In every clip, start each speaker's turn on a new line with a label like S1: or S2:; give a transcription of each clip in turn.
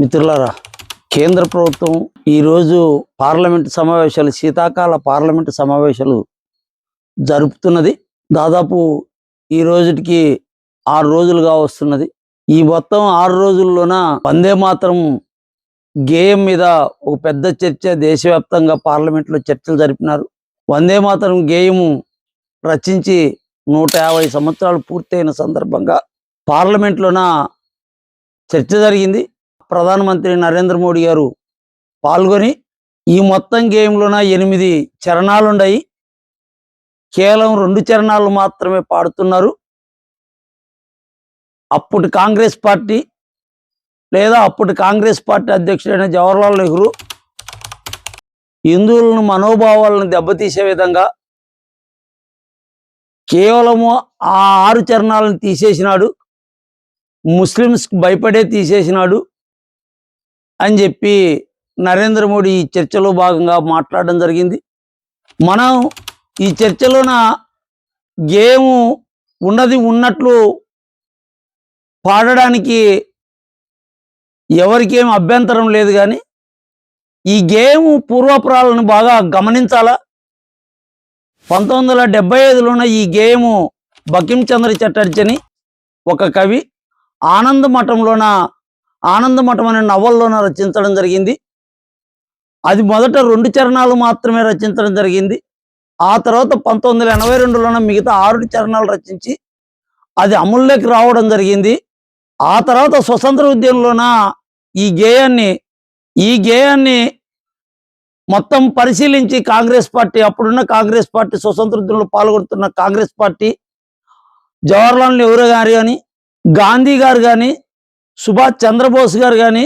S1: మిత్రులారా, కేంద్ర ప్రభుత్వం ఈరోజు పార్లమెంటు సమావేశాలు, శీతాకాల పార్లమెంటు సమావేశాలు జరుపుతున్నది. దాదాపు ఈ రోజుకి 6 రోజులుగా వస్తున్నది. ఈ మొత్తం 6 రోజుల్లోన వందే మాతరం గేయం మీద ఒక పెద్ద చర్చ దేశవ్యాప్తంగా పార్లమెంట్లో చర్చలు జరిపినారు. వందే మాతరం గేయము రచించి 150 సంవత్సరాలు పూర్తయిన సందర్భంగా పార్లమెంట్లోన చర్చ జరిగింది. ప్రధానమంత్రి నరేంద్ర మోడీ గారు పాల్గొని ఈ మొత్తం గేయంలోన 8 చరణాలు ఉన్నాయి. కేవలం 2 చరణాలు మాత్రమే పాడుతున్నారు. అప్పటి కాంగ్రెస్ పార్టీ అధ్యక్షుడైన జవహర్లాల్ నెహ్రూ హిందువులను మనోభావాలను దెబ్బతీసే విధంగా కేవలము ఆ 6 చరణాలను తీసేసినాడు. ముస్లిమ్స్కి భయపడే తీసేసినాడు అని చెప్పి నరేంద్ర మోడీ ఈ చర్చలో భాగంగా మాట్లాడడం జరిగింది. మనం ఈ చర్చలోన గేయము ఉన్నది ఉన్నట్లు పాడడానికి ఎవరికేం అభ్యంతరం లేదు, కానీ ఈ గేయము పూర్వపురాలను బాగా గమనించాలా. 1975లోన ఈ గేయము బకిం చంద్ర చటర్జీ అని ఒక కవి ఆనందమఠం అనే నవల్లోన రచించడం జరిగింది. అది మొదట 2 చరణాలు మాత్రమే రచించడం జరిగింది. ఆ తర్వాత 1982లోన మిగతా 6 చరణాలు రచించి అది అమల్లోకి రావడం జరిగింది. ఆ తర్వాత స్వతంత్ర ఉద్యమంలోన ఈ గేయాన్ని మొత్తం పరిశీలించి అప్పుడున్న కాంగ్రెస్ పార్టీ, స్వతంత్ర ఉద్యమంలో పాల్గొంటున్న కాంగ్రెస్ పార్టీ, జవహర్లాల్ నెహ్రూ గారు కానీ, గాంధీ గారు కానీ, సుభాష్ చంద్రబోస్ గారు కానీ,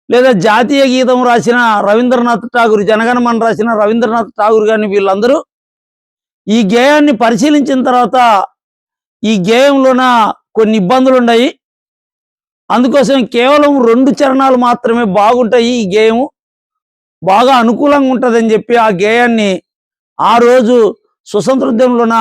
S1: లేదా జాతీయ గీతం రాసిన రవీంద్రనాథ్ ఠాగూర్, జనగణమన రాసిన రవీంద్రనాథ్ ఠాగూర్ కానీ, వీళ్ళందరూ ఈ గేయాన్ని పరిశీలించిన తర్వాత ఈ గేయంలోన కొన్ని ఇబ్బందులు ఉన్నాయి. అందుకోసం కేవలం 2 చరణాలు మాత్రమే బాగుంటాయి, ఈ గేయము బాగా అనుకూలంగా ఉంటుందని చెప్పి ఆ గేయాన్ని ఆ రోజు స్వతంత్ర ఉద్యమంలోన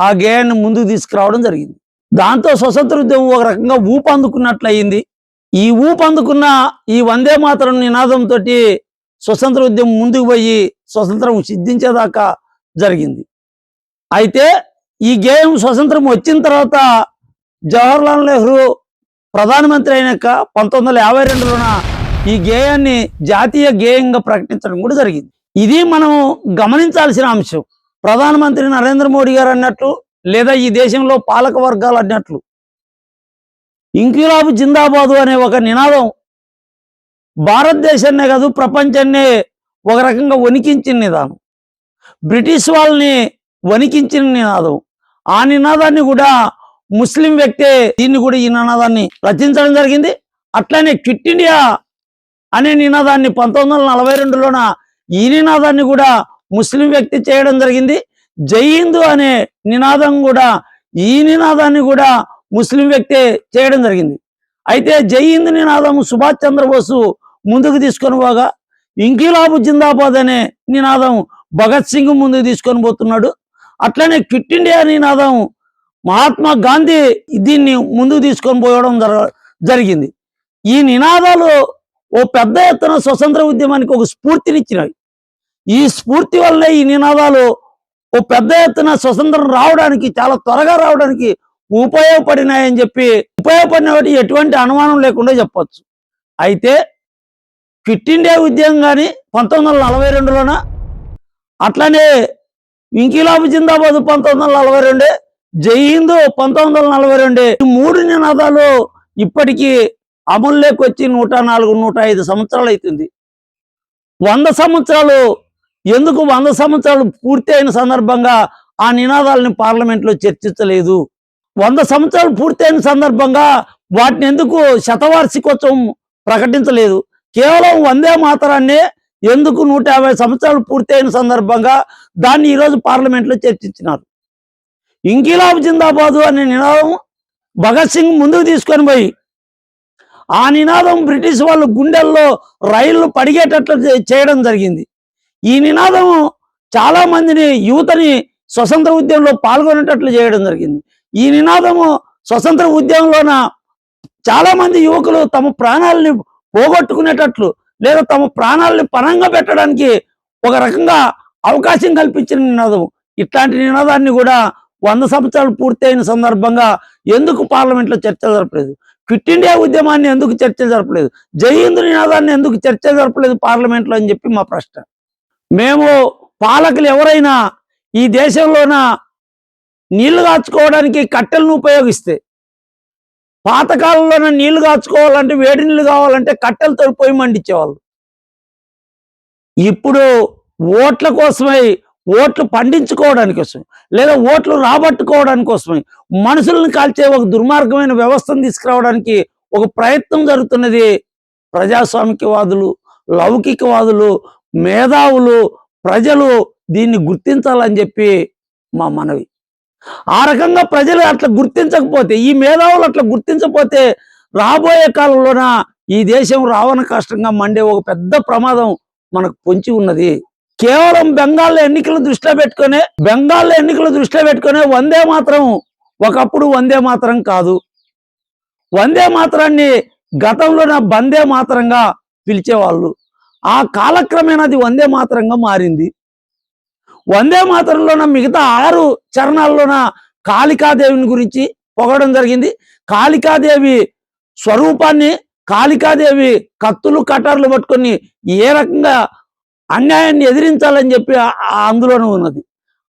S1: ఆ గేయాన్ని ముందుకు తీసుకురావడం జరిగింది. దాంతో స్వతంత్ర ఉద్యమం ఒక రకంగా ఊపందుకున్నట్లు అయింది. ఈ ఊపందుకున్న ఈ వందే మాతరం నినాదంతో స్వతంత్ర ఉద్యమం ముందుకు పోయి స్వతంత్రం సిద్ధించేదాకా జరిగింది. అయితే ఈ గేయం స్వతంత్రం వచ్చిన తర్వాత జవహర్లాల్ నెహ్రూ ప్రధానమంత్రి అయినాక 1952లోన ఈ గేయాన్ని జాతీయ గేయంగా ప్రకటించడం కూడా జరిగింది. ఇది మనం గమనించాల్సిన అంశం. ప్రధానమంత్రి నరేంద్ర మోడీ గారు అన్నట్లు, లేదా ఈ దేశంలో పాలక వర్గాలు అన్నట్లు, ఇంక్విలాబ్ జిందాబాదు అనే ఒక నినాదం భారతదేశాన్నే కాదు ప్రపంచాన్నే ఒక రకంగా వణికించిన నినాదం, బ్రిటిష్ వాళ్ళని వణికించిన నినాదం. ఆ నినాదాన్ని కూడా ముస్లిం వ్యక్తే ఈ నినాదాన్ని రచించడం జరిగింది. అట్లనే క్విట్ ఇండియా అనే నినాదాన్ని 1942లోన ఈ నినాదాన్ని కూడా ముస్లిం వ్యక్తి చేయడం జరిగింది. జై హిందూ అనే నినాదం కూడా ఈ నినాదాన్ని కూడా ముస్లిం వ్యక్తే చేయడం జరిగింది. అయితే జై హింద్ నినాదం సుభాష్ చంద్రబోసు ముందుకు తీసుకొని పోగా, ఇంక్విలాబ్ జిందాబాద్ అనే నినాదం భగత్ సింగ్ ముందుకు తీసుకొని పోతున్నాడు. అట్లనే క్విట్ ఇండియా నినాదం మహాత్మా గాంధీ దీన్ని ముందుకు తీసుకొని పోవడం జరిగింది. ఈ నినాదాలు ఓ పెద్ద ఎత్తున స్వతంత్ర ఉద్యమానికి ఒక స్ఫూర్తినిచ్చినవి. ఈ స్ఫూర్తి వల్లే ఈ నినాదాలు ఓ పెద్ద ఎత్తున స్వతంత్రం రావడానికి, చాలా త్వరగా రావడానికి ఉపయోగపడినాయని చెప్పి, ఉపయోగపడినవి ఎటువంటి అనుమానం లేకుండా చెప్పచ్చు. అయితే క్విట్ ఇండియా ఉద్యమం కానీ 1942లోన, అట్లనే ఇంక్విలాబ్ జిందాబాద్ 1942, జై హిందూ 1942, ఈ 3 నినాదాలు ఇప్పటికీ అమల్లోకి వచ్చి 104-105 సంవత్సరాలు అవుతుంది. 100 సంవత్సరాలు ఎందుకు 100 సంవత్సరాలు పూర్తి అయిన సందర్భంగా ఆ నినాదాలని పార్లమెంట్లో చర్చించలేదు? 100 సంవత్సరాలు పూర్తయిన సందర్భంగా వాటిని ఎందుకు శతవార్షికోత్సవం ప్రకటించలేదు? కేవలం వందే మాతరాన్ని ఎందుకు 150 సంవత్సరాలు పూర్తయిన సందర్భంగా దాన్ని ఈరోజు పార్లమెంట్లో చర్చించినారు? ఇంక్విలాబ్ జిందాబాదు అనే నినాదం భగత్ సింగ్ ముందుకు తీసుకొని పోయి, ఆ నినాదం బ్రిటిష్ వాళ్ళు గుండెల్లో రైళ్లు పడిగేటట్లు చేయడం జరిగింది. ఈ నినాదం చాలా మందిని, యువతని స్వతంత్ర ఉద్యమంలో పాల్గొనేటట్లు చేయడం జరిగింది. ఈ నినాదము స్వతంత్ర ఉద్యమంలోన చాలా మంది యువకులు తమ ప్రాణాలని పోగొట్టుకునేటట్లు లేదా తమ ప్రాణాలని పణంగా పెట్టడానికి ఒక రకంగా అవకాశం కల్పించిన నినాదం. ఇట్లాంటి నినాదాన్ని కూడా 100 సంవత్సరాలు పూర్తయిన సందర్భంగా ఎందుకు పార్లమెంట్లో చర్చ జరపలేదు? క్విట్ ఇండియా ఉద్యమాన్ని ఎందుకు చర్చ జరపలేదు? జై హింద్ నినాదాన్ని ఎందుకు చర్చ జరపలేదు పార్లమెంట్లో అని చెప్పి మా ప్రశ్న. మేము పాలకులు ఎవరైనా ఈ దేశంలోన నీళ్లు కాచుకోవడానికి కట్టెలను ఉపయోగిస్తే, పాతకాలంలోనే నీళ్లు కాచుకోవాలంటే వేడి నీళ్ళు కావాలంటే కట్టెలతో పొయ్యి మండించేవాళ్ళు. ఇప్పుడు ఓట్ల కోసమై, ఓట్లు పండించుకోవడానికి కోసమే లేదా ఓట్లు రాబట్టుకోవడానికి కోసమై మనుషులను కాల్చే ఒక దుర్మార్గమైన వ్యవస్థను తీసుకురావడానికి ఒక ప్రయత్నం జరుగుతున్నది. ప్రజాస్వామికవాదులు, లౌకికవాదులు, మేధావులు, ప్రజలు దీన్ని గుర్తించాలని చెప్పి మా మనవి. ఆ రకంగా ప్రజలు అట్లా గుర్తించకపోతే, ఈ మేధావులు అట్లా గుర్తించకపోతే రాబోయే కాలంలోన ఈ దేశం రావణ కష్టంగా మండే ఒక పెద్ద ప్రమాదం మనకు పొంచి ఉన్నది. కేవలం బెంగాల్ ఎన్నికలు దృష్టిలో పెట్టుకునే వందే మాత్రం ఒకప్పుడు వందే మాత్రం కాదు. వందే మాత్రాన్ని గతంలోన బందే మాత్రంగా పిలిచేవాళ్ళు. ఆ కాలక్రమేణా అది వందే మాత్రంగా మారింది. వందే మాత్రంలోన మిగతా 6 చరణాల్లోన కాళికాదేవిని గురించి పొగడం జరిగింది. కాళికాదేవి స్వరూపాన్ని, కాళికాదేవి కత్తులు కటార్లు పట్టుకొని ఏ రకంగా అన్యాయాన్ని ఎదిరించాలని చెప్పి అందులోనే ఉన్నది.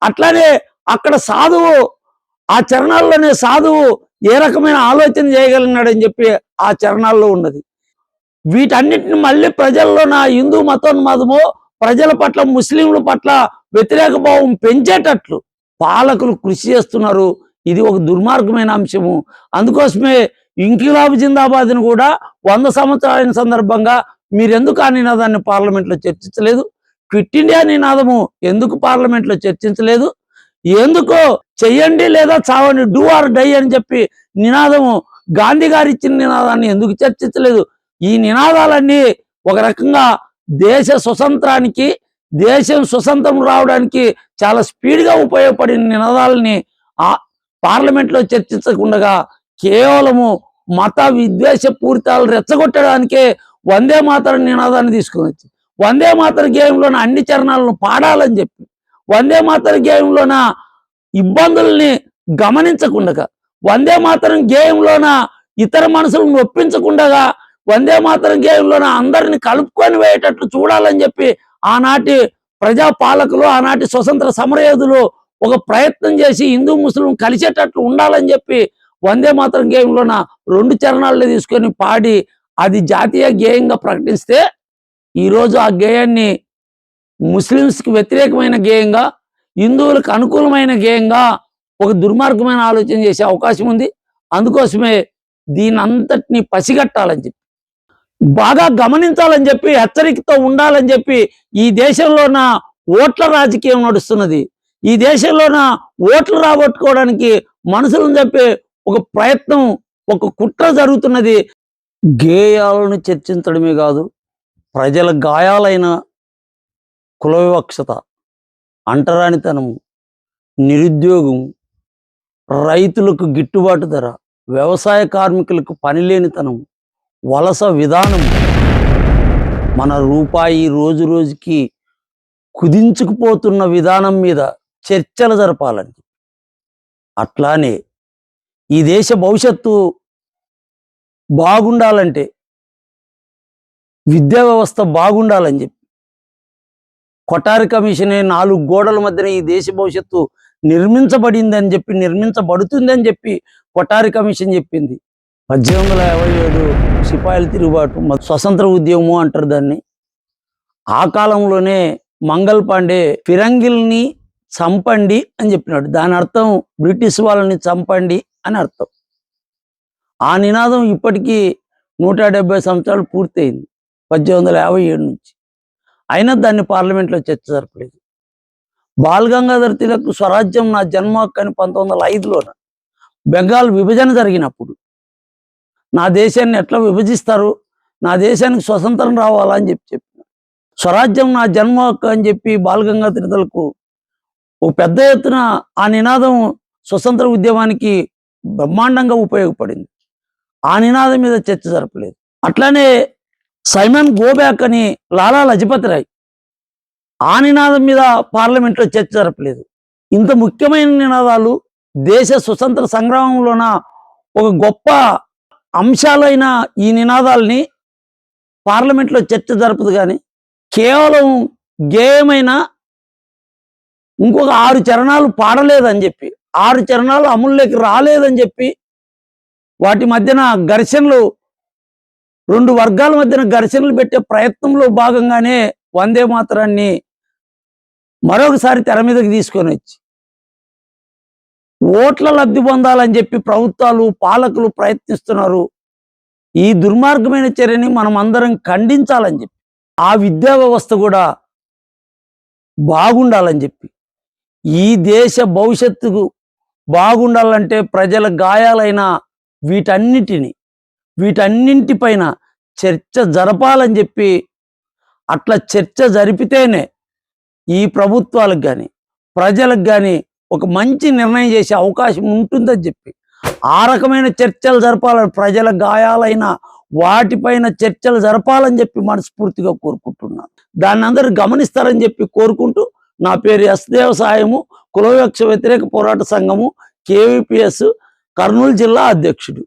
S1: అట్లానే అక్కడ సాధువు, ఆ చరణాల్లోనే సాధువు ఏ రకమైన ఆలోచన చేయగలిగినాడని చెప్పి ఆ చరణాల్లో ఉన్నది. వీటన్నిటిని మళ్ళీ ప్రజల్లోన హిందూ మతోన్మాదము, ప్రజల పట్ల, ముస్లింల పట్ల వ్యతిరేక భావం పెంచేటట్లు పాలకులు కృషి చేస్తున్నారు. ఇది ఒక దుర్మార్గమైన అంశము. అందుకోసమే ఇంకిలాబ్ జిందాబాద్ని కూడా 100 సంవత్సరాలైన సందర్భంగా మీరెందుకు ఆ నినాదాన్ని పార్లమెంట్లో చర్చించలేదు? క్విట్ ఇండియా నినాదము ఎందుకు పార్లమెంట్లో చర్చించలేదు? ఎందుకో చెయ్యండి లేదా చావండి, డూ ఆర్ డై అని చెప్పి నినాదము గాంధీ గారు ఇచ్చిన నినాదాన్ని ఎందుకు చర్చించలేదు? ఈ నినాదాలన్నీ ఒక రకంగా దేశ స్వతంత్రానికి, దేశం స్వతంత్రం రావడానికి చాలా స్పీడ్గా ఉపయోగపడిన నినాదాలని ఆ పార్లమెంట్లో చర్చించకుండా కేవలము మత విద్వేష పూరితాలు రెచ్చగొట్టడానికే వందే మాతరం నినాదాన్ని తీసుకుని వచ్చి, వందే మాతర గేయంలోన అన్ని చరణాలను పాడాలని చెప్పి, వందే మాతర గేయంలోన ఇబ్బందుల్ని గమనించకుండా, వందే మాతరం గేయంలోన ఇతర మనసులను ఒప్పించకుండా, వందే మాతరం గేయంలోన అందరిని కలుపుకొని వేయేటట్లు చూడాలని చెప్పి ఆనాటి ప్రజా పాలకులు, ఆనాటి స్వతంత్ర సమరయోధులు ఒక ప్రయత్నం చేసి హిందూ ముస్లిం కలిసేటట్లు ఉండాలని చెప్పి వందే మాతరం గేయంలోన 2 చరణాలను తీసుకొని పాడి అది జాతీయ గేయంగా ప్రకటిస్తే, ఈరోజు ఆ గేయాన్ని ముస్లిమ్స్కి వ్యతిరేకమైన గేయంగా, హిందువులకు అనుకూలమైన గేయంగా ఒక దుర్మార్గమైన ఆలోచన చేసే అవకాశం ఉంది. అందుకోసమే దీని అంతటిని పసిగట్టాలని చెప్పి, బాగా గమనించాలని చెప్పి, హెచ్చరికతో ఉండాలని చెప్పి ఈ దేశంలోన ఓట్ల రాజకీయం నడుస్తున్నది. ఈ దేశంలోన ఓట్లు రాబట్టుకోవడానికి మనుషులను చెప్పి ఒక ప్రయత్నం, ఒక కుట్ర జరుగుతున్నది. గేయాలను చర్చించడమే కాదు, ప్రజల గాయాలైన కుల వివక్షత, అంటరానితనము, నిరుద్యోగం, రైతులకు గిట్టుబాటు ధర, వ్యవసాయ కార్మికులకు పనిలేనితనం, వలస విధానం, మన రూపాయి రోజు రోజుకి కుదించుకుపోతున్న విధానం మీద చర్చలు జరపాలని, అట్లానే ఈ దేశ భవిష్యత్తు బాగుండాలంటే, విద్యా వ్యవస్థ బాగుండాలని చెప్పి కొఠారి కమిషనే 4 గోడల మధ్యన ఈ దేశ భవిష్యత్తు నిర్మించబడిందని చెప్పి, నిర్మించబడుతుందని చెప్పి కొఠారి కమిషన్ చెప్పింది. 1857 సిపాయిల తిరుగుబాటు, స్వతంత్ర ఉద్యమం అంటారు దాన్ని. ఆ కాలంలోనే మంగల్ పాండే ఫిరంగిల్ని చంపండి అని చెప్పినాడు. దాని అర్థం బ్రిటిష్ వాళ్ళని చంపండి అని అర్థం. ఆ నినాదం ఇప్పటికీ 170 సంవత్సరాలు పూర్తయింది 1857 నుంచి. అయినా దాన్ని పార్లమెంట్లో చర్చ జరపలేదు. బాల్ గంగాధర్ తిలక్ స్వరాజ్యం నా జన్మ హక్కు అని 1905లోన బెంగాల్ విభజన జరిగినప్పుడు నా దేశాన్ని ఎట్లా విభజిస్తారు, నా దేశానికి స్వతంత్రం రావాలా అని చెప్పినారు. స్వరాజ్యం నా జన్మ హక్కు అని చెప్పి బాల్ గంగాధర్ తిలక్ ఒక పెద్ద ఎత్తున ఆ నినాదం స్వతంత్ర ఉద్యమానికి బ్రహ్మాండంగా ఉపయోగపడింది. ఆ నినాదం మీద చర్చ జరపలేదు. అట్లానే సైమన్ గోబ్యాక్ అని లాలా లజపతి రాయ్ ఆ నినాదం మీద పార్లమెంట్లో చర్చ జరపలేదు. ఇంత ముఖ్యమైన నినాదాలు దేశ స్వతంత్ర సంగ్రామంలోన ఒక గొప్ప అంశాలైన ఈ నినాదాల్ని పార్లమెంట్లో చర్చ జరపదు కానీ కేవలం గేయమైన ఇంకొక 6 చరణాలు పాడలేదని చెప్పి 6 చరణాలు అమల్లోకి రాలేదని చెప్పి వాటి మధ్యన ఘర్షణలు 2 వర్గాల మధ్యన ఘర్షణలు పెట్టే ప్రయత్నంలో భాగంగానే వందే మాతరాన్ని మరొకసారి తెర మీదకి తీసుకొని వచ్చి ఓట్ల లబ్ధి పొందాలని చెప్పి ప్రభుత్వాలు పాలకులు ప్రయత్నిస్తున్నారు. ఈ దుర్మార్గమైన చర్యని మనం అందరం ఖండించాలని చెప్పి ఆ విద్యా వ్యవస్థ కూడా బాగుండాలని చెప్పి ఈ దేశ భవిష్యత్తుకు బాగుండాలంటే ప్రజల గాయాలైన వీటన్నింటిపైన చర్చ జరపాలని చెప్పి అట్లా చర్చ జరిపితేనే ఈ ప్రభుత్వాలకు కానీ ప్రజలకు కానీ ఒక మంచి నిర్ణయం చేసే అవకాశం ఉంటుందని చెప్పి ఆ రకమైన చర్చలు జరపాలని ప్రజల గాయాలైన వాటిపైన చర్చలు జరపాలని చెప్పి మనస్ఫూర్తిగా కోరుకుంటున్నాను. దాన్ని అందరూ గమనిస్తారని చెప్పి కోరుకుంటూ నా పేరు ఎస్ దేవసాయము, కులవివక్ష వ్యతిరేక పోరాట సంఘము KVPS కర్నూలు జిల్లా అధ్యక్షుడు.